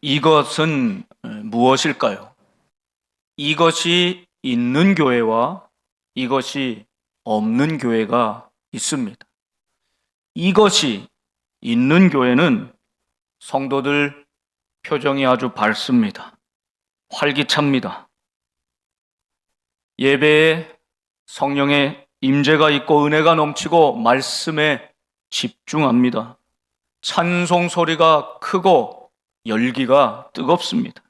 이것은 무엇일까요? 이것이 있는 교회와 이것이 없는 교회가 있습니다. 이것이 있는 교회는 성도들 표정이 아주 밝습니다. 활기찹니다. 예배에 성령의 임재가 있고 은혜가 넘치고 말씀에 집중합니다. 찬송 소리가 크고 열기가 뜨겁습니다.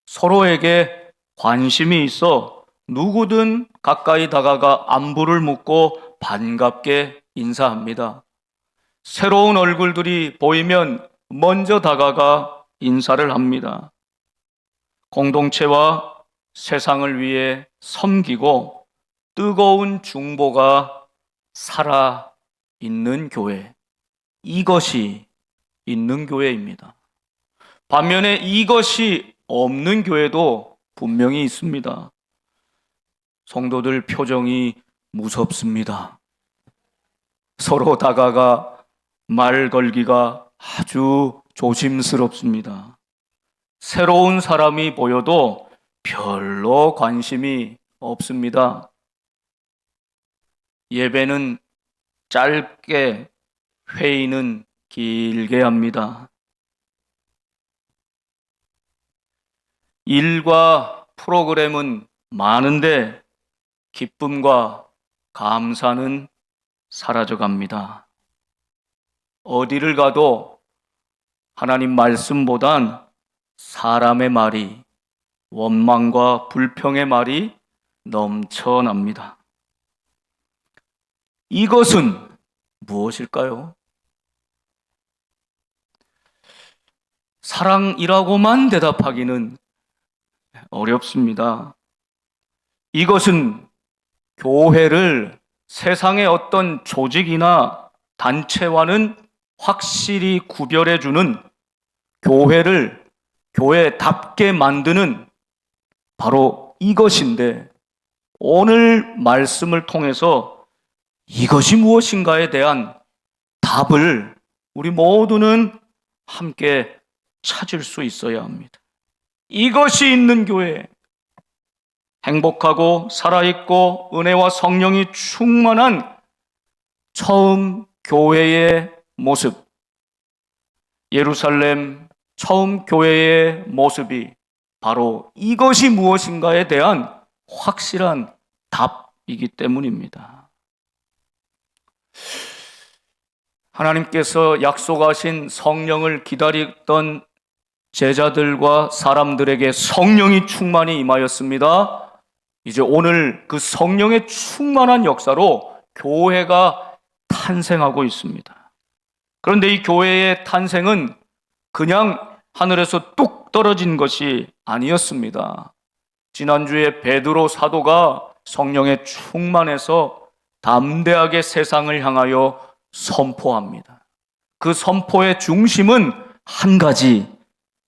서로에게 관심이 있어 누구든 가까이 다가가 안부를 묻고 반갑게 인사합니다. 새로운 얼굴들이 보이면 먼저 다가가 인사를 합니다. 공동체와 세상을 위해 섬기고 뜨거운 중보가 살아있는 교회, 이것이 있는 교회입니다. 반면에 이것이 없는 교회도 분명히 있습니다. 성도들 표정이 무섭습니다. 서로 다가가 말 걸기가 아주 조심스럽습니다. 새로운 사람이 보여도 별로 관심이 없습니다. 예배는 짧게, 회의는 길게 합니다. 일과 프로그램은 많은데 기쁨과 감사는 사라져갑니다. 어디를 가도 하나님 말씀보단 사람의 말이, 원망과 불평의 말이 넘쳐납니다. 이것은 무엇일까요? 사랑이라고만 대답하기는 어렵습니다. 이것은 교회를 세상의 어떤 조직이나 단체와는 확실히 구별해주는, 교회를 교회답게 만드는 바로 이것인데, 오늘 말씀을 통해서 이것이 무엇인가에 대한 답을 우리 모두는 함께 찾을 수 있어야 합니다. 이것이 있는 교회, 행복하고 살아있고 은혜와 성령이 충만한 처음 교회의 모습, 예루살렘 처음 교회의 모습이 바로 이것이 무엇인가에 대한 확실한 답이기 때문입니다. 하나님께서 약속하신 성령을 기다리던 제자들과 사람들에게 성령이 충만히 임하였습니다. 이제 오늘 그 성령의 충만한 역사로 교회가 탄생하고 있습니다. 그런데 이 교회의 탄생은 그냥 하늘에서 뚝 떨어진 것이 아니었습니다. 지난주에 베드로 사도가 성령에 충만해서 담대하게 세상을 향하여 선포합니다. 그 선포의 중심은 한 가지,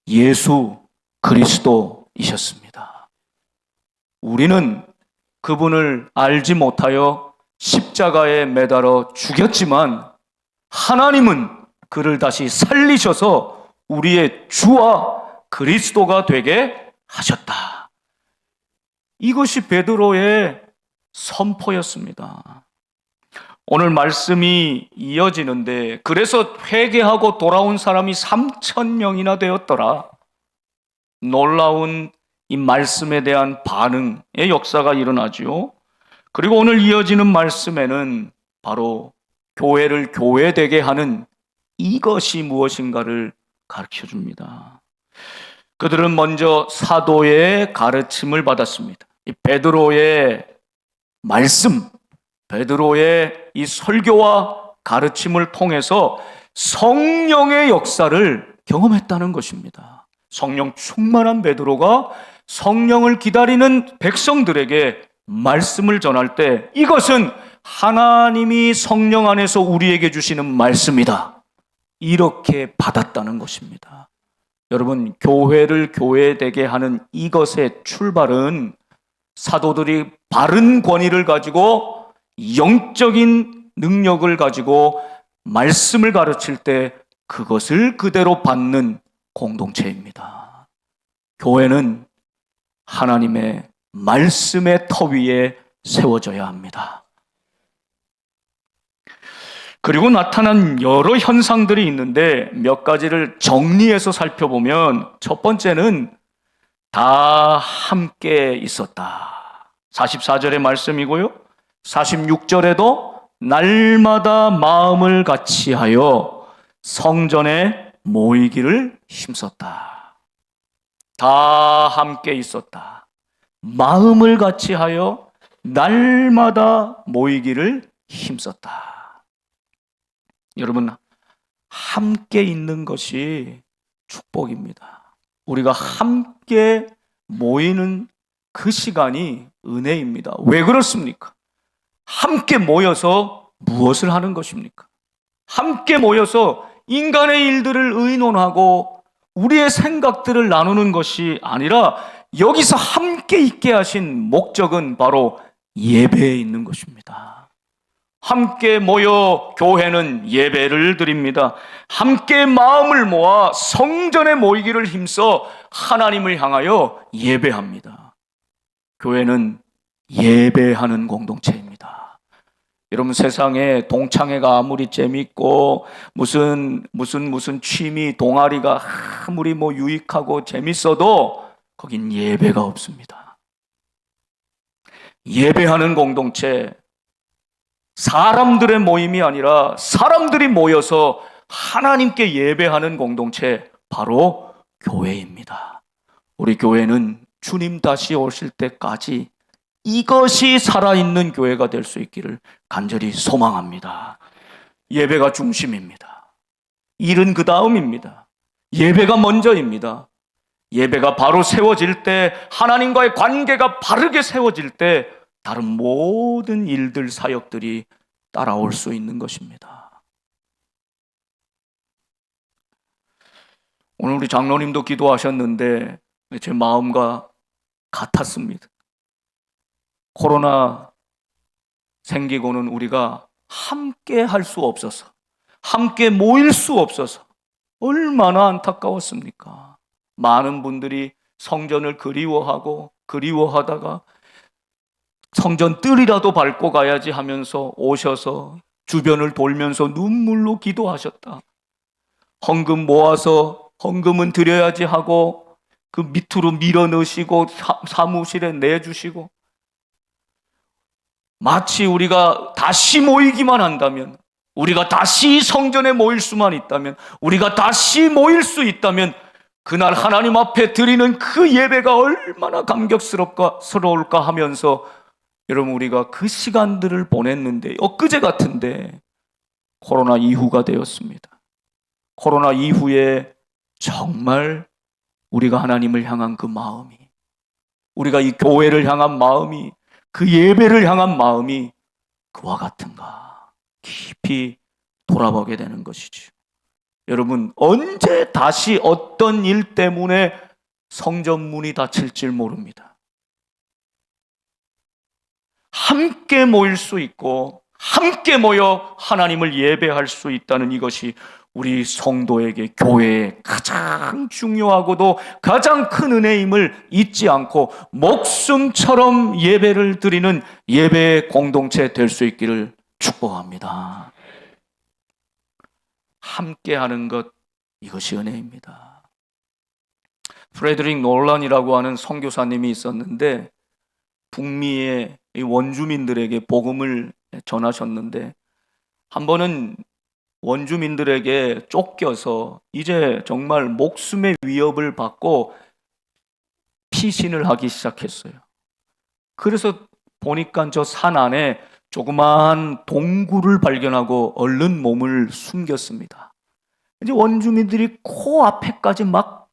예수 그리스도이셨습니다. 우리는 그분을 알지 못하여 십자가에 매달아 죽였지만 하나님은 그를 다시 살리셔서 우리의 주와 그리스도가 되게 하셨다. 이것이 베드로의 선포였습니다. 오늘 말씀이 이어지는데, 그래서 회개하고 돌아온 사람이 3,000명이나 되었더라. 놀라운 이 말씀에 대한 반응의 역사가 일어나죠. 그리고 오늘 이어지는 말씀에는 바로 교회를 교회되게 하는 이것이 무엇인가를 가르쳐 줍니다. 그들은 먼저 사도의 가르침을 받았습니다. 이 베드로의 말씀, 베드로의 이 설교와 가르침을 통해서 성령의 역사를 경험했다는 것입니다. 성령 충만한 베드로가 성령을 기다리는 백성들에게 말씀을 전할 때 이것은 하나님이 성령 안에서 우리에게 주시는 말씀이다, 이렇게 받았다는 것입니다. 여러분, 교회를 교회되게 하는 이것의 출발은 사도들이 바른 권위를 가지고 영적인 능력을 가지고 말씀을 가르칠 때 그것을 그대로 받는 공동체입니다. 교회는 하나님의 말씀의 터 위에 세워져야 합니다. 그리고 나타난 여러 현상들이 있는데 몇 가지를 정리해서 살펴보면 첫 번째는 다 함께 있었다. 44절의 말씀이고요. 46절에도 날마다 마음을 같이하여 성전에 모이기를 힘썼다. 다 함께 있었다. 마음을 같이하여 날마다 모이기를 힘썼다. 여러분, 함께 있는 것이 축복입니다. 우리가 함께 모이는 그 시간이 은혜입니다. 왜 그렇습니까? 함께 모여서 무엇을 하는 것입니까? 함께 모여서 인간의 일들을 의논하고 우리의 생각들을 나누는 것이 아니라 여기서 함께 있게 하신 목적은 바로 예배에 있는 것입니다. 함께 모여 교회는 예배를 드립니다. 함께 마음을 모아 성전에 모이기를 힘써 하나님을 향하여 예배합니다. 교회는 예배하는 공동체입니다. 여러분, 세상에 동창회가 아무리 재밌고 무슨 취미 동아리가 아무리 유익하고 재밌어도 거긴 예배가 없습니다. 예배하는 공동체, 사람들의 모임이 아니라 사람들이 모여서 하나님께 예배하는 공동체, 바로 교회입니다. 우리 교회는 주님 다시 오실 때까지 이것이 살아있는 교회가 될 수 있기를 간절히 소망합니다. 예배가 중심입니다. 일은 그 다음입니다. 예배가 먼저입니다. 예배가 바로 세워질 때, 하나님과의 관계가 바르게 세워질 때 다른 모든 일들, 사역들이 따라올 수 있는 것입니다. 오늘 우리 장로님도 기도하셨는데 제 마음과 같았습니다. 코로나 생기고는 우리가 함께 할 수 없어서, 함께 모일 수 없어서 얼마나 안타까웠습니까? 많은 분들이 성전을 그리워하다가 성전 뜰이라도 밟고 가야지 하면서 오셔서 주변을 돌면서 눈물로 기도하셨다. 헌금 모아서 헌금은 드려야지 하고 그 밑으로 밀어 넣으시고 사무실에 내주시고, 마치 우리가 다시 모이기만 한다면, 우리가 다시 성전에 모일 수만 있다면, 우리가 다시 모일 수 있다면 그날 하나님 앞에 드리는 그 예배가 얼마나 감격스러울까 하면서, 여러분, 우리가 그 시간들을 보냈는데 엊그제 같은데 코로나 이후가 되었습니다. 코로나 이후에 정말 우리가 하나님을 향한 그 마음이, 우리가 이 교회를 향한 마음이, 그 예배를 향한 마음이 그와 같은가 깊이 돌아보게 되는 것이죠. 여러분, 언제 다시 어떤 일 때문에 성전 문이 닫힐지 모릅니다. 함께 모일 수 있고 함께 모여 하나님을 예배할 수 있다는 이것이 우리 성도에게 교회의 가장 중요하고도 가장 큰 은혜임을 잊지 않고 목숨처럼 예배를 드리는 예배의 공동체 될 수 있기를 축복합니다. 함께 하는 것, 이것이 은혜입니다. 프레드릭 놀란이라고 하는 선교사님이 있었는데 북미의 원주민들에게 복음을 전하셨는데, 한 번은 원주민들에게 쫓겨서 이제 정말 목숨의 위협을 받고 피신을 하기 시작했어요. 그래서 보니까 저 산 안에 조그마한 동굴을 발견하고 얼른 몸을 숨겼습니다. 이제 원주민들이 코앞에까지 막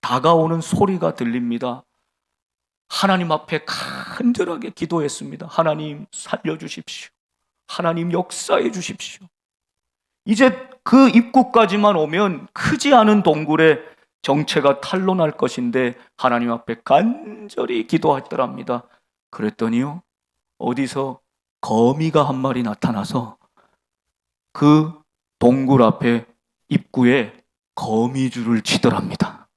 다가오는 소리가 들립니다. 하나님 앞에 간절하게 기도했습니다. 하나님 살려주십시오. 하나님 역사해 주십시오. 이제 그 입구까지만 오면 크지 않은 동굴에 정체가 탄로날 것인데 하나님 앞에 간절히 기도했더랍니다. 그랬더니요, 어디서 거미가 한 마리 나타나서 그 동굴 앞에 입구에 거미줄을 치더랍니다.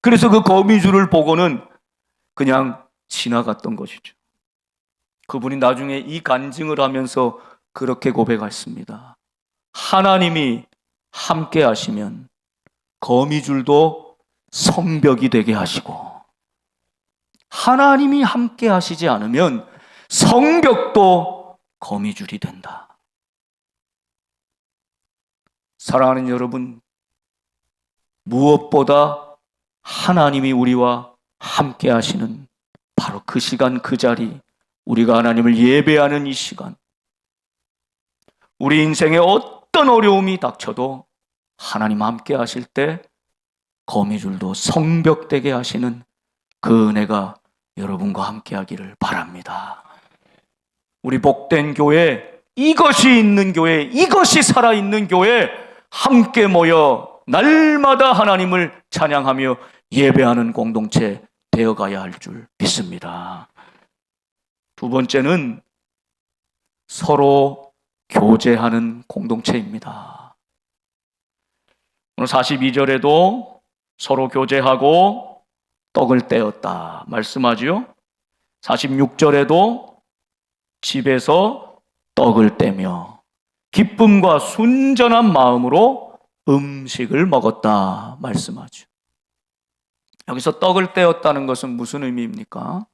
그래서 그 거미줄을 보고는 그냥 지나갔던 것이죠. 그분이 나중에 이 간증을 하면서 그렇게 고백했습니다. 하나님이 함께 하시면 거미줄도 성벽이 되게 하시고, 하나님이 함께 하시지 않으면 성벽도 거미줄이 된다. 사랑하는 여러분, 무엇보다 하나님이 우리와 함께 하시는 바로 그 시간, 그 자리, 우리가 하나님을 예배하는 이 시간, 우리 인생에 어떤 어려움이 닥쳐도 하나님 함께 하실 때 거미줄도 성벽되게 하시는 그 은혜가 여러분과 함께 하기를 바랍니다. 우리 복된 교회, 이것이 있는 교회, 이것이 살아있는 교회, 함께 모여 날마다 하나님을 찬양하며 예배하는 공동체 되어가야 할 줄 믿습니다. 두 번째는 서로 교제하는 공동체입니다. 오늘 42절에도 서로 교제하고 떡을 떼었다 말씀하지요. 46절에도 집에서 떡을 떼며 기쁨과 순전한 마음으로 음식을 먹었다 말씀하죠. 여기서 떡을 떼었다는 것은 무슨 의미입니까?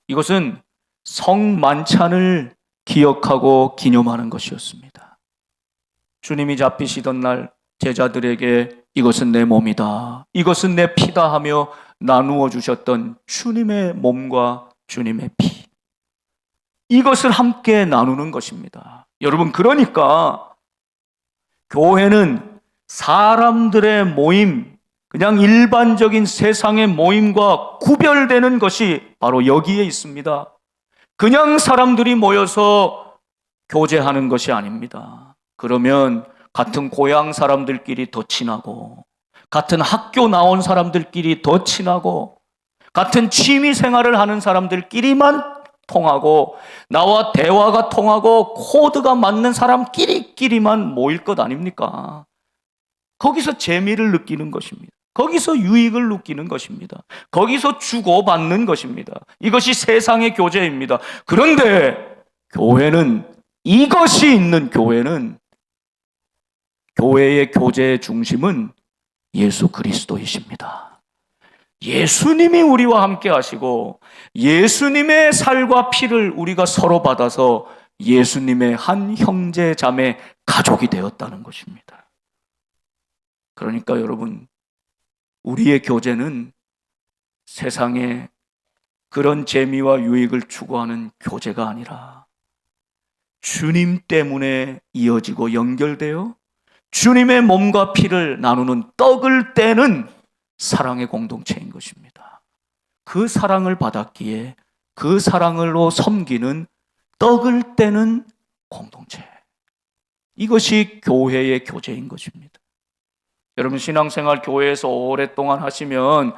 이것은 성만찬을 기억하고 기념하는 것이었습니다. 주님이 잡히시던 날 제자들에게 이것은 내 몸이다, 이것은 내 피다 하며 나누어 주셨던 주님의 몸과 주님의 피, 이것을 함께 나누는 것입니다. 여러분, 그러니까 교회는 사람들의 모임, 그냥 일반적인 세상의 모임과 구별되는 것이 바로 여기에 있습니다. 그냥 사람들이 모여서 교제하는 것이 아닙니다. 그러면 같은 고향 사람들끼리 더 친하고, 같은 학교 나온 사람들끼리 더 친하고, 같은 취미 생활을 하는 사람들끼리만 통하고, 나와 대화가 통하고 코드가 맞는 사람끼리만 모일 것 아닙니까? 거기서 재미를 느끼는 것입니다. 거기서 유익을 느끼는 것입니다. 거기서 주고받는 것입니다. 이것이 세상의 교제입니다. 그런데 교회는, 이것이 있는 교회는, 교회의 교제의 중심은 예수 그리스도이십니다. 예수님이 우리와 함께 하시고 예수님의 살과 피를 우리가 서로 받아서 예수님의 한 형제 자매 가족이 되었다는 것입니다. 그러니까 여러분, 우리의 교제는 세상에 그런 재미와 유익을 추구하는 교제가 아니라 주님 때문에 이어지고 연결되어 주님의 몸과 피를 나누는 떡을 떼는 사랑의 공동체인 것입니다. 그 사랑을 받았기에 그 사랑으로 섬기는 떡을 떼는 공동체, 이것이 교회의 교제인 것입니다. 여러분, 신앙생활 교회에서 오랫동안 하시면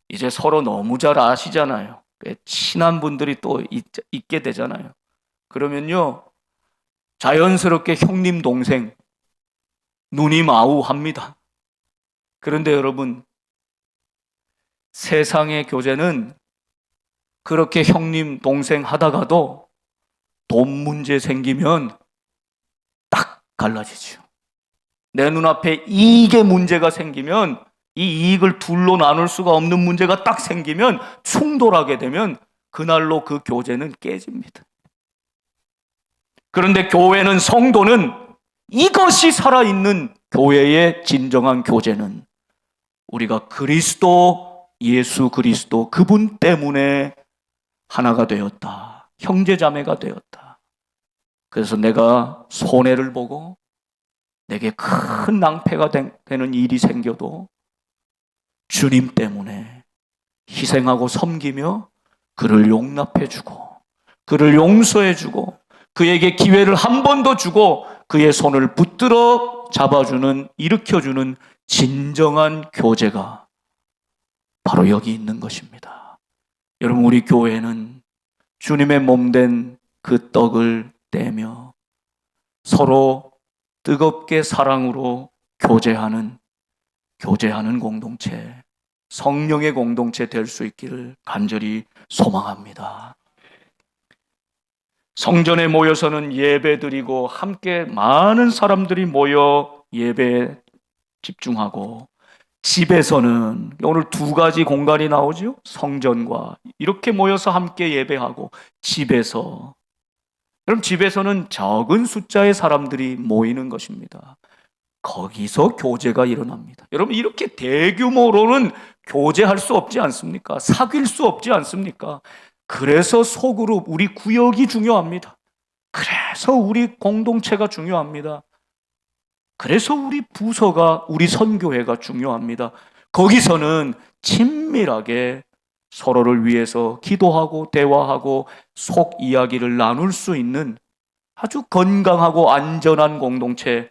이제 서로 너무 잘 아시잖아요. 친한 분들이 또 있게 되잖아요. 그러면요, 자연스럽게 형님 동생, 누님 아우 합니다. 그런데 여러분, 세상의 교제는 그렇게 형님 동생 하다가도 돈 문제 생기면 딱 갈라지죠. 내 눈앞에 이익의 문제가 생기면, 이 이익을 둘로 나눌 수가 없는 문제가 딱 생기면, 충돌하게 되면 그날로 그 교제는 깨집니다. 그런데 교회는, 성도는, 이것이 살아있는 교회의 진정한 교제는 우리가 그리스도, 예수 그리스도 그분 때문에 하나가 되었다, 형제자매가 되었다. 그래서 내가 손해를 보고 내게 큰 낭패가 되는 일이 생겨도 주님 때문에 희생하고 섬기며 그를 용납해주고 그를 용서해주고 그에게 기회를 한 번 더 주고 그의 손을 붙들어 잡아주는, 일으켜주는 진정한 교제가 바로 여기 있는 것입니다. 여러분, 우리 교회는 주님의 몸된 그 떡을 떼며 서로 뜨겁게 사랑으로 교제하는 공동체, 성령의 공동체 될 수 있기를 간절히 소망합니다. 성전에 모여서는 예배드리고 함께 많은 사람들이 모여 예배에 집중하고, 집에서는 오늘 두 가지 공간이 나오죠. 성전과 이렇게 모여서 함께 예배하고, 집에서, 그럼 집에서는 적은 숫자의 사람들이 모이는 것입니다. 거기서 교제가 일어납니다. 여러분, 이렇게 대규모로는 교제할 수 없지 않습니까? 사귈 수 없지 않습니까? 그래서 소그룹, 우리 구역이 중요합니다. 그래서 우리 공동체가 중요합니다. 그래서 우리 부서가, 우리 선교회가 중요합니다. 거기서는 친밀하게 서로를 위해서 기도하고 대화하고 속 이야기를 나눌 수 있는 아주 건강하고 안전한 공동체,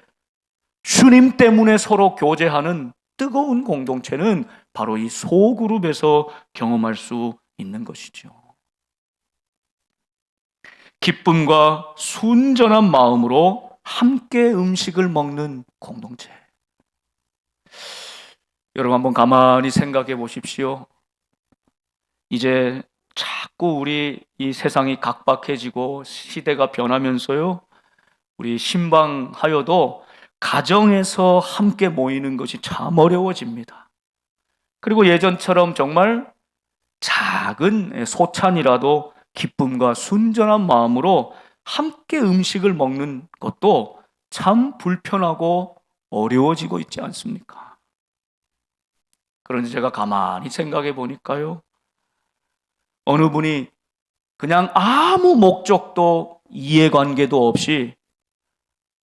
주님 때문에 서로 교제하는 뜨거운 공동체는 바로 이 소그룹에서 경험할 수 있는 것이죠. 기쁨과 순전한 마음으로 함께 음식을 먹는 공동체. 여러분, 한번 가만히 생각해 보십시오. 이제 자꾸 우리 이 세상이 각박해지고 시대가 변하면서요, 우리 신방하여도 가정에서 함께 모이는 것이 참 어려워집니다. 그리고 예전처럼 정말 작은 소찬이라도 기쁨과 순전한 마음으로 함께 음식을 먹는 것도 참 불편하고 어려워지고 있지 않습니까? 그런데 제가 가만히 생각해 보니까요, 어느 분이 그냥 아무 목적도 이해관계도 없이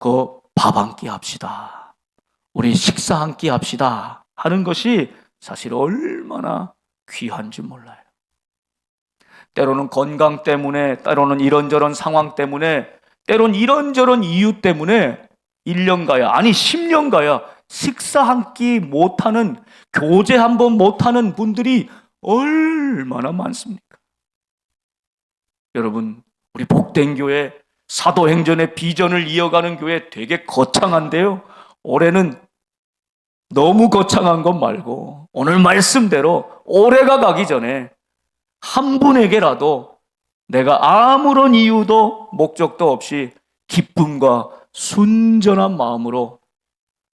그 밥 한 끼 합시다, 우리 식사 한 끼 합시다 하는 것이 사실 얼마나 귀한지 몰라요. 때로는 건강 때문에, 때로는 이런저런 상황 때문에, 때로는 이런저런 이유 때문에 1년 가야, 아니 10년 가야 식사 한 끼 못하는, 교제 한 번 못하는 분들이 얼마나 많습니까? 여러분, 우리 복된 교회, 사도행전의 비전을 이어가는 교회 되게 거창한데요, 올해는 너무 거창한 것 말고 오늘 말씀대로 올해가 가기 전에 한 분에게라도 내가 아무런 이유도 목적도 없이 기쁨과 순전한 마음으로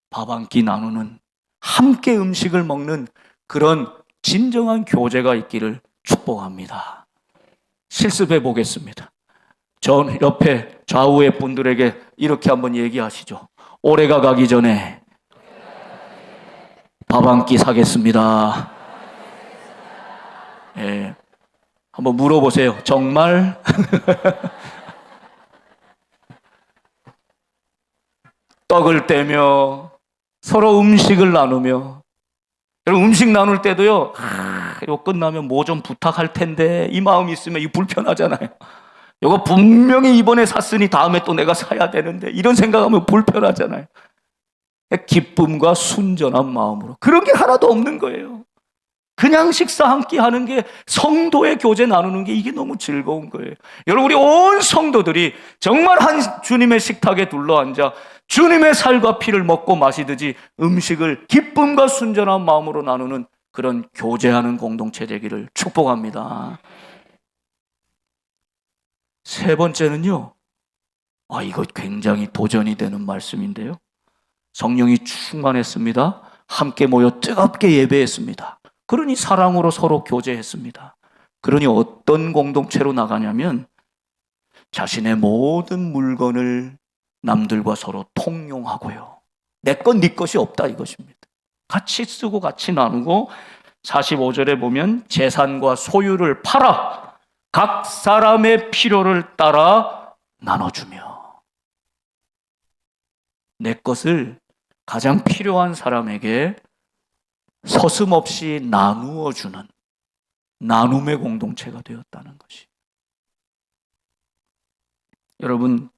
밥 한 끼 나누는, 함께 음식을 먹는 그런 진정한 교제가 있기를 축복합니다. 실습해 보겠습니다. 전 옆에 좌우의 분들에게 이렇게 한번 얘기하시죠. 올해가 가기 전에 밥 한 끼 사겠습니다. 예, 한번 물어보세요. 정말? 떡을 떼며 서로 음식을 나누며, 여러분, 음식 나눌 때도요, 이거 끝나면 뭐 좀 부탁할 텐데 이 마음이 있으면 이 불편하잖아요. 이거 분명히 이번에 샀으니 다음에 또 내가 사야 되는데, 이런 생각하면 불편하잖아요. 기쁨과 순전한 마음으로, 그런 게 하나도 없는 거예요. 그냥 식사 한 끼 하는 게, 성도의 교제 나누는 게 이게 너무 즐거운 거예요. 여러분, 우리 온 성도들이 정말 한 주님의 식탁에 둘러앉아 주님의 살과 피를 먹고 마시듯이 음식을 기쁨과 순전한 마음으로 나누는 그런 교제하는 공동체 되기를 축복합니다. 세 번째는요, 이거 굉장히 도전이 되는 말씀인데요, 성령이 충만했습니다. 함께 모여 뜨겁게 예배했습니다. 그러니 사랑으로 서로 교제했습니다. 그러니 어떤 공동체로 나가냐면 자신의 모든 물건을 남들과 서로 통용하고요, 내 것 네 것이 없다 이것입니다. 같이 쓰고 같이 나누고, 45절에 보면 재산과 소유를 팔아 각 사람의 필요를 따라 나눠주며, 내 것을 가장 필요한 사람에게 서슴없이 나누어주는 나눔의 공동체가 되었다는 것이. 여러분,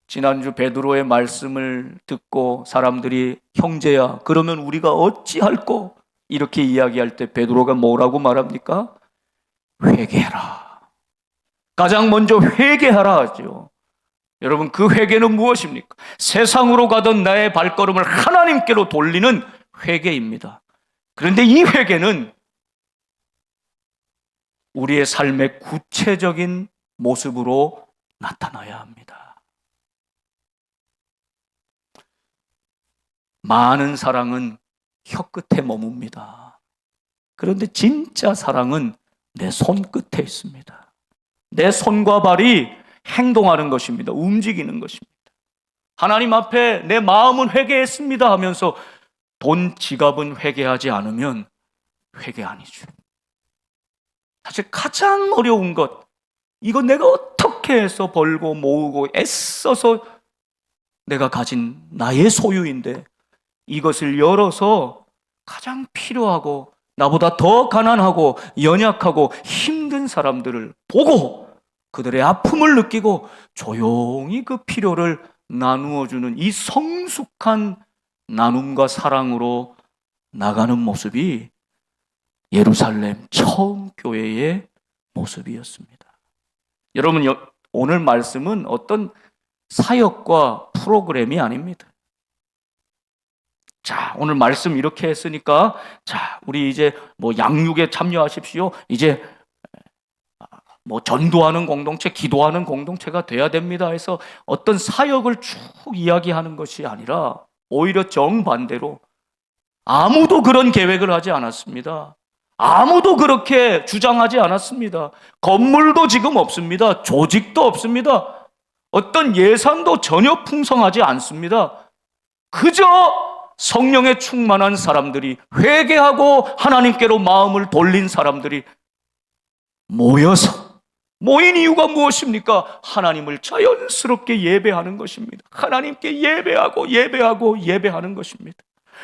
지난주 베드로의 말씀을 듣고 사람들이 형제야 그러면 우리가 어찌할꼬 이렇게 이야기할 때 베드로가 뭐라고 말합니까? 회개하라. 가장 먼저 회개하라 하죠. 여러분, 그 회개는 무엇입니까? 세상으로 가던 나의 발걸음을 하나님께로 돌리는 회개입니다. 그런데 이 회개는 우리의 삶의 구체적인 모습으로 나타나야 합니다. 많은 사랑은 혀끝에 머뭅니다. 그런데 진짜 사랑은 내 손끝에 있습니다. 내 손과 발이 행동하는 것입니다. 움직이는 것입니다. 하나님 앞에 내 마음은 회개했습니다 하면서 돈 지갑은 회개하지 않으면 회개 아니죠. 사실 가장 어려운 것, 이거 내가 어떻게 해서 벌고 모으고 애써서 내가 가진 나의 소유인데 이것을 열어서 가장 필요하고 나보다 더 가난하고 연약하고 힘든 사람들을 보고 그들의 아픔을 느끼고 조용히 그 필요를 나누어주는 이 성숙한 나눔과 사랑으로 나가는 모습이 예루살렘 처음 교회의 모습이었습니다. 여러분, 오늘 말씀은 어떤 사역과 프로그램이 아닙니다. 자, 오늘 말씀 이렇게 했으니까, 자, 우리 이제 양육에 참여하십시오. 이제 전도하는 공동체, 기도하는 공동체가 돼야 됩니다 해서 어떤 사역을 쭉 이야기하는 것이 아니라 오히려 정반대로 아무도 그런 계획을 하지 않았습니다. 아무도 그렇게 주장하지 않았습니다. 건물도 지금 없습니다. 조직도 없습니다. 어떤 예산도 전혀 풍성하지 않습니다. 그저 성령에 충만한 사람들이, 회개하고 하나님께로 마음을 돌린 사람들이 모인 이유가 무엇입니까? 하나님을 자연스럽게 예배하는 것입니다. 하나님께 예배하는 것입니다.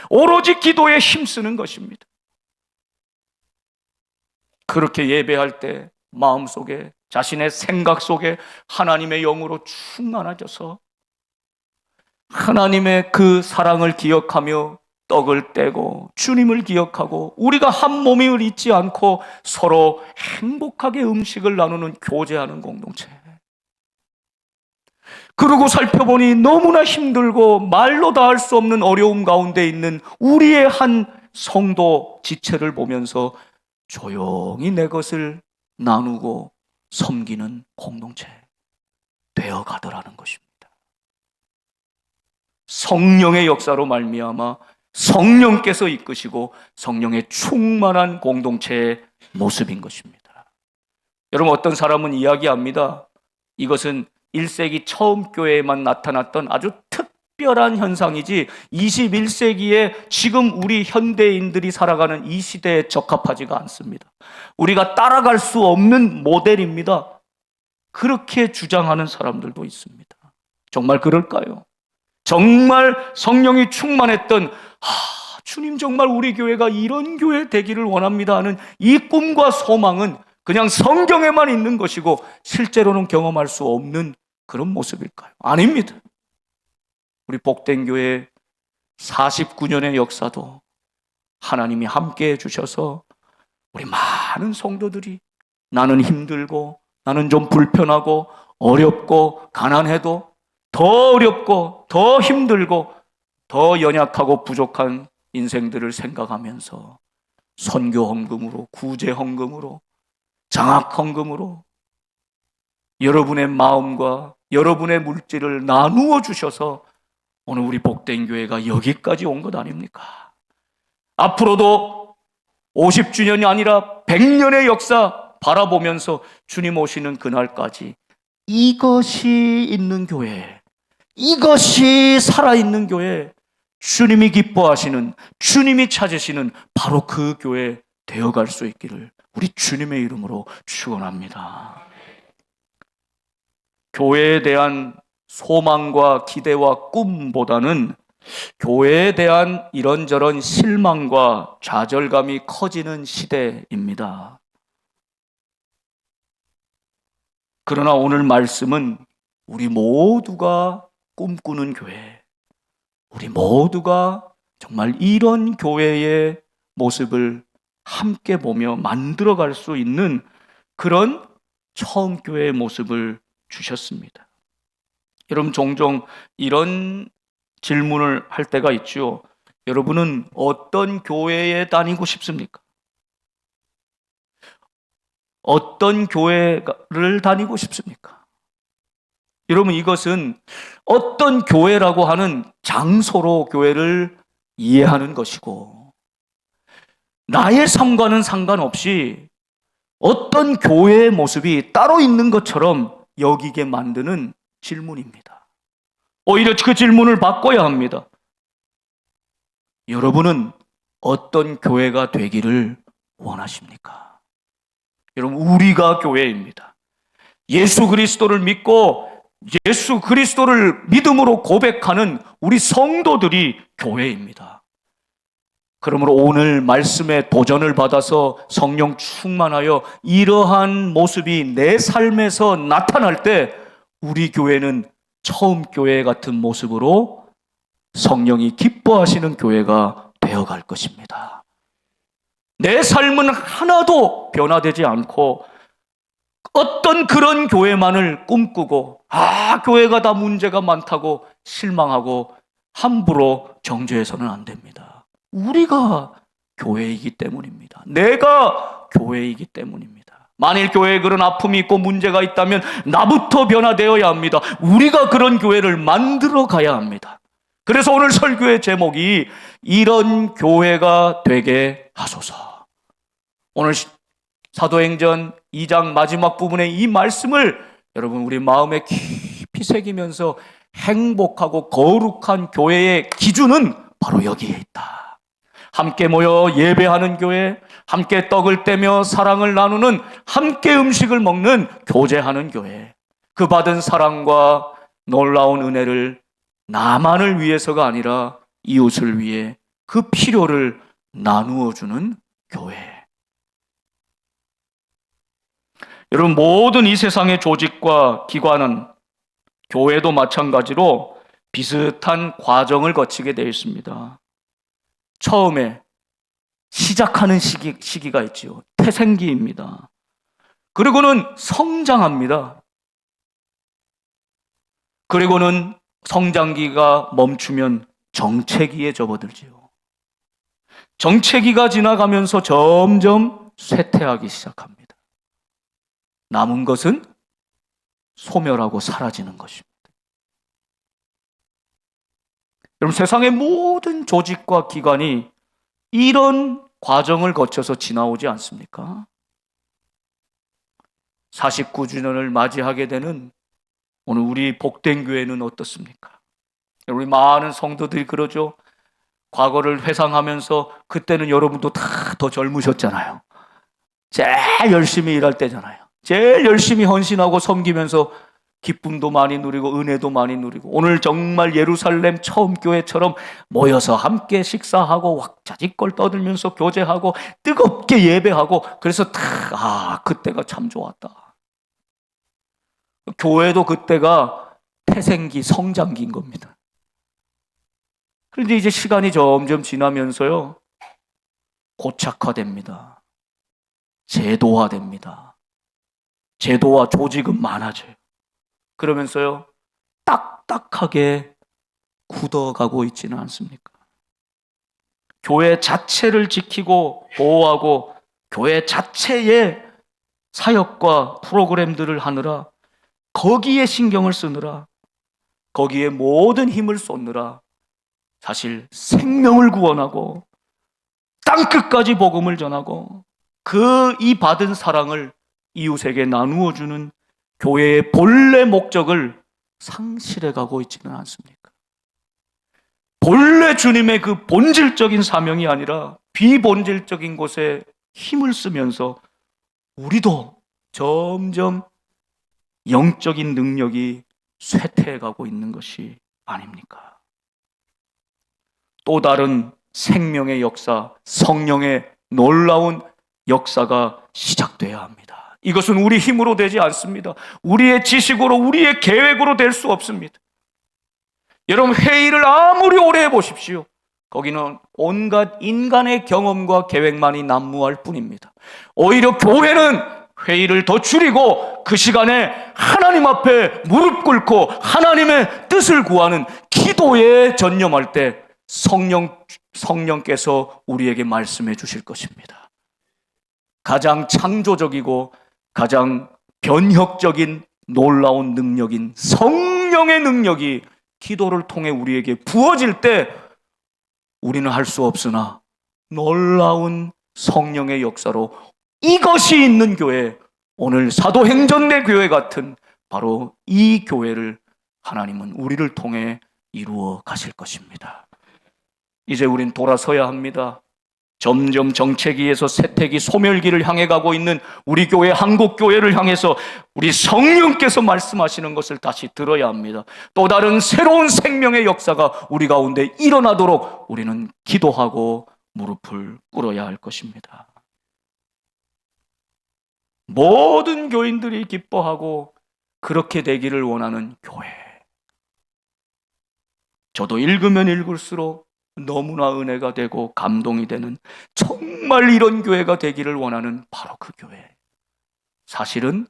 오로지 기도에 힘쓰는 것입니다. 그렇게 예배할 때 마음속에, 자신의 생각 속에 하나님의 영으로 충만해져서 하나님의 그 사랑을 기억하며 떡을 떼고 주님을 기억하고 우리가 한 몸임을 잊지 않고 서로 행복하게 음식을 나누는, 교제하는 공동체. 그러고 살펴보니 너무나 힘들고 말로 다 할 수 없는 어려움 가운데 있는 우리의 한 성도 지체를 보면서 조용히 내 것을 나누고 섬기는 공동체 되어 가더라는 것입니다. 성령의 역사로 말미암아 성령께서 이끄시고 성령의 충만한 공동체의 모습인 것입니다. 여러분, 어떤 사람은 이야기합니다. 이것은 1세기 처음 교회에만 나타났던 아주 특별한 현상이지 21세기에 지금 우리 현대인들이 살아가는 이 시대에 적합하지가 않습니다. 우리가 따라갈 수 없는 모델입니다. 그렇게 주장하는 사람들도 있습니다. 정말 그럴까요? 정말 성령이 충만했던, 주님 정말 우리 교회가 이런 교회 되기를 원합니다 하는 이 꿈과 소망은 그냥 성경에만 있는 것이고 실제로는 경험할 수 없는 그런 모습일까요? 아닙니다. 우리 복된 교회 49년의 역사도 하나님이 함께 해주셔서 우리 많은 성도들이 나는 힘들고 나는 좀 불편하고 어렵고 가난해도 더 어렵고 더 힘들고 더 연약하고 부족한 인생들을 생각하면서 선교 헌금으로, 구제 헌금으로, 장학 헌금으로 여러분의 마음과 여러분의 물질을 나누어 주셔서 오늘 우리 복된 교회가 여기까지 온 것 아닙니까? 앞으로도 50주년이 아니라 100년의 역사 바라보면서 주님 오시는 그날까지 이것이 있는 교회, 이것이 살아있는 교회, 주님이 기뻐하시는, 주님이 찾으시는 바로 그 교회 되어갈 수 있기를 우리 주님의 이름으로 축원합니다. 교회에 대한 소망과 기대와 꿈보다는 교회에 대한 이런저런 실망과 좌절감이 커지는 시대입니다. 그러나 오늘 말씀은 우리 모두가 꿈꾸는 교회, 우리 모두가 정말 이런 교회의 모습을 함께 보며 만들어갈 수 있는 그런 처음 교회의 모습을 주셨습니다. 여러분, 종종 이런 질문을 할 때가 있죠. 여러분은 어떤 교회에 다니고 싶습니까? 어떤 교회를 다니고 싶습니까? 여러분, 이것은 어떤 교회라고 하는 장소로 교회를 이해하는 것이고, 나의 삶과는 상관없이 어떤 교회의 모습이 따로 있는 것처럼 여기게 만드는 질문입니다. 오히려 그 질문을 바꿔야 합니다. 여러분은 어떤 교회가 되기를 원하십니까? 여러분, 우리가 교회입니다. 예수 그리스도를 믿고 예수 그리스도를 믿음으로 고백하는 우리 성도들이 교회입니다. 그러므로 오늘 말씀에 도전을 받아서 성령 충만하여 이러한 모습이 내 삶에서 나타날 때 우리 교회는 처음 교회 같은 모습으로 성령이 기뻐하시는 교회가 되어갈 것입니다. 내 삶은 하나도 변화되지 않고 어떤 그런 교회만을 꿈꾸고 교회가 다 문제가 많다고 실망하고 함부로 정죄해서는 안 됩니다. 우리가 교회이기 때문입니다. 내가 교회이기 때문입니다. 만일 교회에 그런 아픔이 있고 문제가 있다면 나부터 변화되어야 합니다. 우리가 그런 교회를 만들어 가야 합니다. 그래서 오늘 설교의 제목이 이런 교회가 되게 하소서. 오늘 사도행전 2장 마지막 부분의 이 말씀을 여러분 우리 마음에 깊이 새기면서 행복하고 거룩한 교회의 기준은 바로 여기에 있다. 함께 모여 예배하는 교회, 함께 떡을 떼며 사랑을 나누는, 함께 음식을 먹는, 교제하는 교회. 그 받은 사랑과 놀라운 은혜를 나만을 위해서가 아니라 이웃을 위해 그 필요를 나누어 주는 교회. 여러분, 모든 이 세상의 조직과 기관은, 교회도 마찬가지로 비슷한 과정을 거치게 되어 있습니다. 처음에 시작하는 시기가 있죠. 태생기입니다. 그리고는 성장합니다. 그리고는 성장기가 멈추면 정체기에 접어들지요. 정체기가 지나가면서 점점 쇠퇴하기 시작합니다. 남은 것은 소멸하고 사라지는 것입니다. 여러분, 세상의 모든 조직과 기관이 이런 과정을 거쳐서 지나오지 않습니까? 49주년을 맞이하게 되는 오늘 우리 복된 교회는 어떻습니까? 우리 많은 성도들이 그러죠. 과거를 회상하면서 그때는 여러분도 다 더 젊으셨잖아요. 제일 열심히 일할 때잖아요. 제일 열심히 헌신하고 섬기면서 기쁨도 많이 누리고 은혜도 많이 누리고, 오늘 정말 예루살렘 처음 교회처럼 모여서 함께 식사하고 왁자지껄 떠들면서 교제하고 뜨겁게 예배하고, 그래서 그때가 참 좋았다. 교회도 그때가 태생기, 성장기인 겁니다. 그런데 이제 시간이 점점 지나면서요, 고착화됩니다. 제도화됩니다. 제도와 조직은 많아져요. 그러면서요, 딱딱하게 굳어가고 있지는 않습니까? 교회 자체를 지키고 보호하고 교회 자체의 사역과 프로그램들을 하느라, 거기에 신경을 쓰느라, 거기에 모든 힘을 쏟느라 사실 생명을 구원하고 땅끝까지 복음을 전하고 이 받은 사랑을 이웃에게 나누어 주는 교회의 본래 목적을 상실해 가고 있지는 않습니까? 본래 주님의 그 본질적인 사명이 아니라 비본질적인 곳에 힘을 쓰면서 우리도 점점 영적인 능력이 쇠퇴해 가고 있는 것이 아닙니까? 또 다른 생명의 역사, 성령의 놀라운 역사가 시작돼야 합니다. 이것은 우리 힘으로 되지 않습니다. 우리의 지식으로, 우리의 계획으로 될 수 없습니다. 여러분, 회의를 아무리 오래 해보십시오. 거기는 온갖 인간의 경험과 계획만이 난무할 뿐입니다. 오히려 교회는 회의를 더 줄이고 그 시간에 하나님 앞에 무릎 꿇고 하나님의 뜻을 구하는 기도에 전념할 때 성령께서 우리에게 말씀해 주실 것입니다. 가장 창조적이고 가장 변혁적인 놀라운 능력인 성령의 능력이 기도를 통해 우리에게 부어질 때 우리는 할 수 없으나 놀라운 성령의 역사로 이것이 있는 교회, 오늘 사도행전의 교회 같은 바로 이 교회를 하나님은 우리를 통해 이루어 가실 것입니다. 이제 우린 돌아서야 합니다. 점점 정체기에서 세태기 소멸기를 향해 가고 있는 우리 교회, 한국교회를 향해서 우리 성령께서 말씀하시는 것을 다시 들어야 합니다. 또 다른 새로운 생명의 역사가 우리 가운데 일어나도록 우리는 기도하고 무릎을 꿇어야 할 것입니다. 모든 교인들이 기뻐하고 그렇게 되기를 원하는 교회. 저도 읽으면 읽을수록 너무나 은혜가 되고 감동이 되는 정말 이런 교회가 되기를 원하는 바로 그 교회. 사실은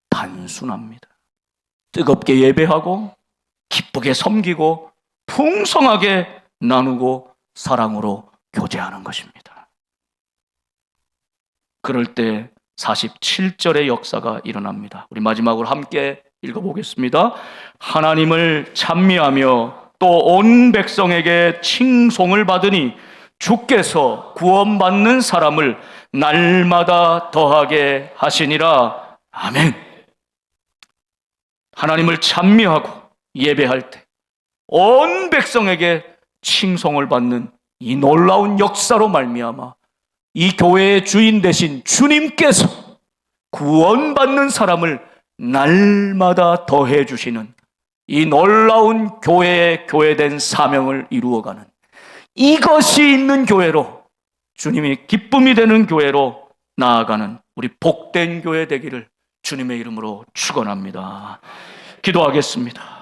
단순합니다. 뜨겁게 예배하고 기쁘게 섬기고 풍성하게 나누고 사랑으로 교제하는 것입니다. 그럴 때 47절의 역사가 일어납니다. 우리 마지막으로 함께 읽어보겠습니다. 하나님을 찬미하며 또 온 백성에게 칭송을 받으니 주께서 구원받는 사람을 날마다 더하게 하시니라. 아멘. 하나님을 찬미하고 예배할 때 온 백성에게 칭송을 받는 이 놀라운 역사로 말미암아 이 교회의 주인 되신 주님께서 구원받는 사람을 날마다 더해 주시는 이 놀라운 교회의 교회된 사명을 이루어가는 이것이 있는 교회로, 주님이 기쁨이 되는 교회로 나아가는 우리 복된 교회 되기를 주님의 이름으로 축원합니다. 기도하겠습니다.